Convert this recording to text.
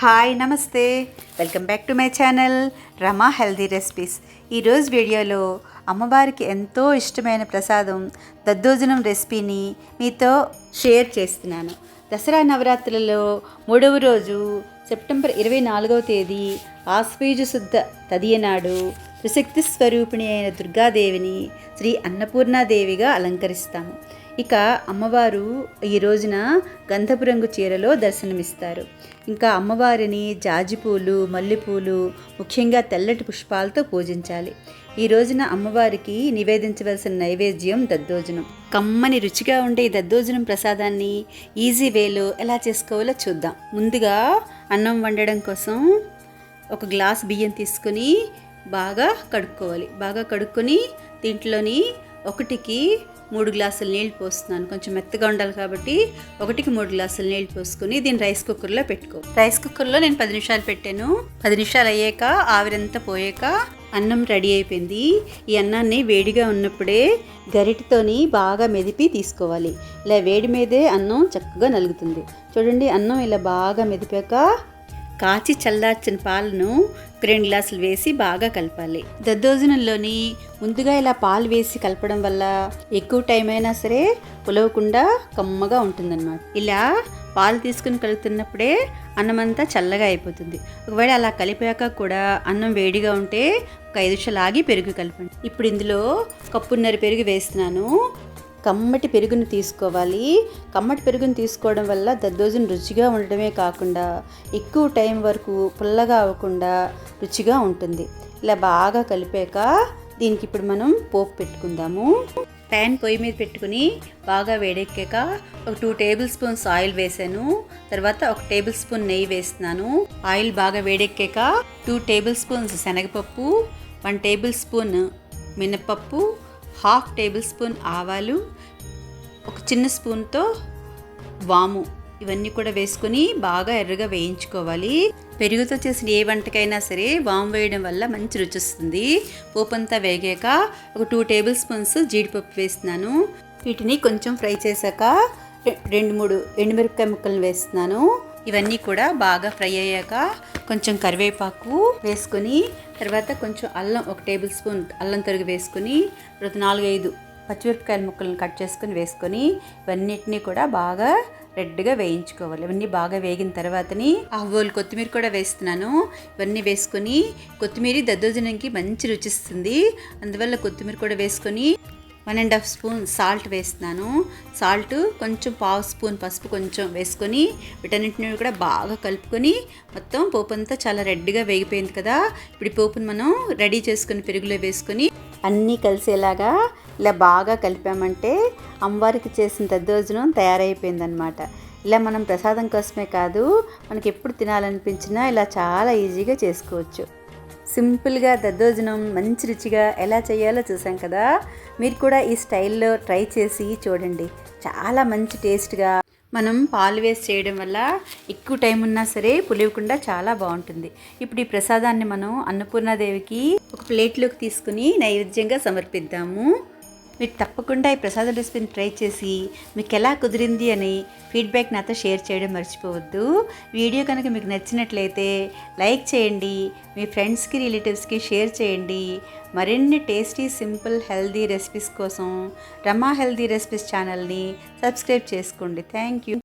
Hi నమస్తే, welcome back to my channel Rama healthy recipes. ఈరోజు వీడియోలో అమ్మవారికి ఎంతో ఇష్టమైన ప్రసాదం దద్దోజనం రెసిపీని మీతో షేర్ చేస్తున్నాను. దసరా నవరాత్రులలో 3వ రోజు సెప్టెంబర్ 24వ తేదీ ఆశ్వయుజ శుద్ధ తదియ నాడు త్రిశక్తి స్వరూపిణి అయిన దుర్గాదేవిని శ్రీ అన్నపూర్ణాదేవిగా అలంకరిస్తాము. ఇక అమ్మవారు ఈ రోజున గంధపు రంగు చీరలో దర్శనమిస్తారు. ఇంకా అమ్మవారిని జాజిపూలు, మల్లెపూలు, ముఖ్యంగా తెల్లటి పుష్పాలతో పూజించాలి. ఈ రోజున అమ్మవారికి నివేదించవలసిన నైవేద్యం దద్దోజనం. కమ్మని రుచిగా ఉండే ఈ దద్దోజనం ప్రసాదాన్ని ఈజీ వేలో ఎలా చేసుకోవాలో చూద్దాం. ముందుగా అన్నం వండడం కోసం ఒక గ్లాస్ బియ్యం తీసుకుని బాగా కడుక్కోవాలి. బాగా కడుక్కొని దీంట్లోని 1కి 3 గ్లాసుల నీళ్ళు పోస్తున్నాను. కొంచెం మెత్తగా ఉండాలి కాబట్టి 1కి 3 గ్లాసుల నీళ్ళు పోసుకొని దీన్ని రైస్ కుక్కర్లో పెట్టుకో. రైస్ కుక్కర్లో నేను 10 నిమిషాలు పెట్టాను. 10 నిమిషాలు అయ్యాక ఆవిరంతా పోయాక అన్నం రెడీ అయిపోయింది. ఈ అన్నాన్ని వేడిగా ఉన్నప్పుడే గరిటతోని బాగా మెదిపి తీసుకోవాలి. ఇలా వేడి మీదే అన్నం చక్కగా నలుగుతుంది. చూడండి, అన్నం ఇలా బాగా మెదిపాక కాచి చల్లార్చిన పాలను 2 గ్లాసులు వేసి బాగా కలపాలి. దద్దోజనంలోని ముందుగా ఇలా పాలు వేసి కలపడం వల్ల ఎక్కువ టైం అయినా సరే పులవకుండా కమ్మగా ఉంటుందన్నమాట. ఇలా పాలు తీసుకుని కలుపుతున్నప్పుడే అన్నం అంతా చల్లగా అయిపోతుంది. ఒకవేళ అలా కలిపాక కూడా అన్నం వేడిగా ఉంటే ఒక 5 నిమిషాలు ఆగి పెరుగు కలపండి. ఇప్పుడు ఇందులో 1.5 కప్పు పెరుగు వేస్తున్నాను. కమ్మటి పెరుగును తీసుకోవాలి. కమ్మటి పెరుగును తీసుకోవడం వల్ల దద్దోజనం రుచిగా ఉండడమే కాకుండా ఎక్కువ టైం వరకు పుల్లగా అవ్వకుండా రుచిగా ఉంటుంది. ఇలా బాగా కలిపాక దీనికి ఇప్పుడు మనం పోపు పెట్టుకుందాము. ప్యాన్ పొయ్యి మీద పెట్టుకుని బాగా వేడెక్కాక ఒక 2 టేబుల్ స్పూన్స్ ఆయిల్ వేసాను. తర్వాత 1 టేబుల్ స్పూన్ నెయ్యి వేస్తున్నాను. ఆయిల్ బాగా వేడెక్కాక 2 టేబుల్ స్పూన్స్ శనగపప్పు, 1 టేబుల్ స్పూన్ మినపప్పు, 1/2 టేబుల్ స్పూన్ ఆవాలు, ఒక చిన్న స్పూన్తో వాము, ఇవన్నీ కూడా వేసుకొని బాగా ఎర్రగా వేయించుకోవాలి. పెరుగుతో చేసిన ఏ వంటకైనా సరే వాము వేయడం వల్ల మంచి రుచి వస్తుంది. పోపంతా వేగాక ఒక 2 టేబుల్ స్పూన్స్ జీడిపప్పు వేస్తున్నాను. వీటిని కొంచెం ఫ్రై చేశాక 2-3 ఎండుమిరపకాయ ముక్కలను వేస్తున్నాను. ఇవన్నీ కూడా బాగా ఫ్రై అయ్యాక కొంచెం కరివేపాకు వేసుకొని తర్వాత కొంచెం అల్లం 1 టేబుల్ స్పూన్ అల్లం తరుగు వేసుకొని తర్వాత 4-5 పచ్చిమిరపకాయల ముక్కలను కట్ చేసుకొని వేసుకొని ఇవన్నిటినీ కూడా బాగా రెడ్గా వేయించుకోవాలి. ఇవన్నీ బాగా వేగిన తర్వాతని ఆవులు కొత్తిమీర కూడా వేస్తున్నాను. ఇవన్నీ వేసుకొని కొత్తిమీర దద్దోజనంకి మంచి రుచిస్తుంది. అందువల్ల కొత్తిమీర కూడా వేసుకొని 1.5 స్పూన్ సాల్ట్ వేస్తున్నాను. సాల్ట్ కొంచెం 1/2 స్పూన్ పసుపు కొంచెం వేసుకొని వీటన్నింటిని కూడా బాగా కలుపుకొని మొత్తం పోపు అంతా చాలా రెడ్గా వేగిపోయింది కదా. ఇప్పుడు ఈ పోపును మనం రెడీ చేసుకుని పెరుగులో వేసుకొని అన్నీ కలిసేలాగా ఇలా బాగా కలిపామంటే అమ్మవారికి చేసిన దద్దోజనం తయారైపోయిందనమాట. ఇలా మనం ప్రసాదం కోసమే కాదు, మనకి ఎప్పుడు తినాలనిపించినా ఇలా చాలా ఈజీగా చేసుకోవచ్చు. సింపుల్గా దద్దోజనం మంచి రుచిగా ఎలా చేయాలో చూసాం కదా. మీరు కూడా ఈ స్టైల్లో ట్రై చేసి చూడండి. చాలా మంచి టేస్ట్గా మనం పాలు వేసి చేయడం వల్ల ఎక్కువ టైం ఉన్నా సరే పులియకుండా చాలా బాగుంటుంది. ఇప్పుడు ఈ ప్రసాదాన్ని మనం అన్నపూర్ణాదేవికి ఒక ప్లేట్లోకి తీసుకుని నైవేద్యంగా సమర్పిద్దాము. మీరు తప్పకుండా ఈ ప్రసాద రెసిపీని ట్రై చేసి మీకు ఎలా కుదిరింది అని ఫీడ్బ్యాక్ నాతో షేర్ చేయడం మర్చిపోవద్దు. వీడియో కనుక మీకు నచ్చినట్లయితే లైక్ చేయండి, మీ ఫ్రెండ్స్కి రిలేటివ్స్కి షేర్ చేయండి. మరిన్ని టేస్టీ సింపుల్ హెల్దీ రెసిపీస్ కోసం రమా హెల్దీ రెసిపీస్ ఛానల్ని సబ్స్క్రైబ్ చేసుకోండి. Thank you.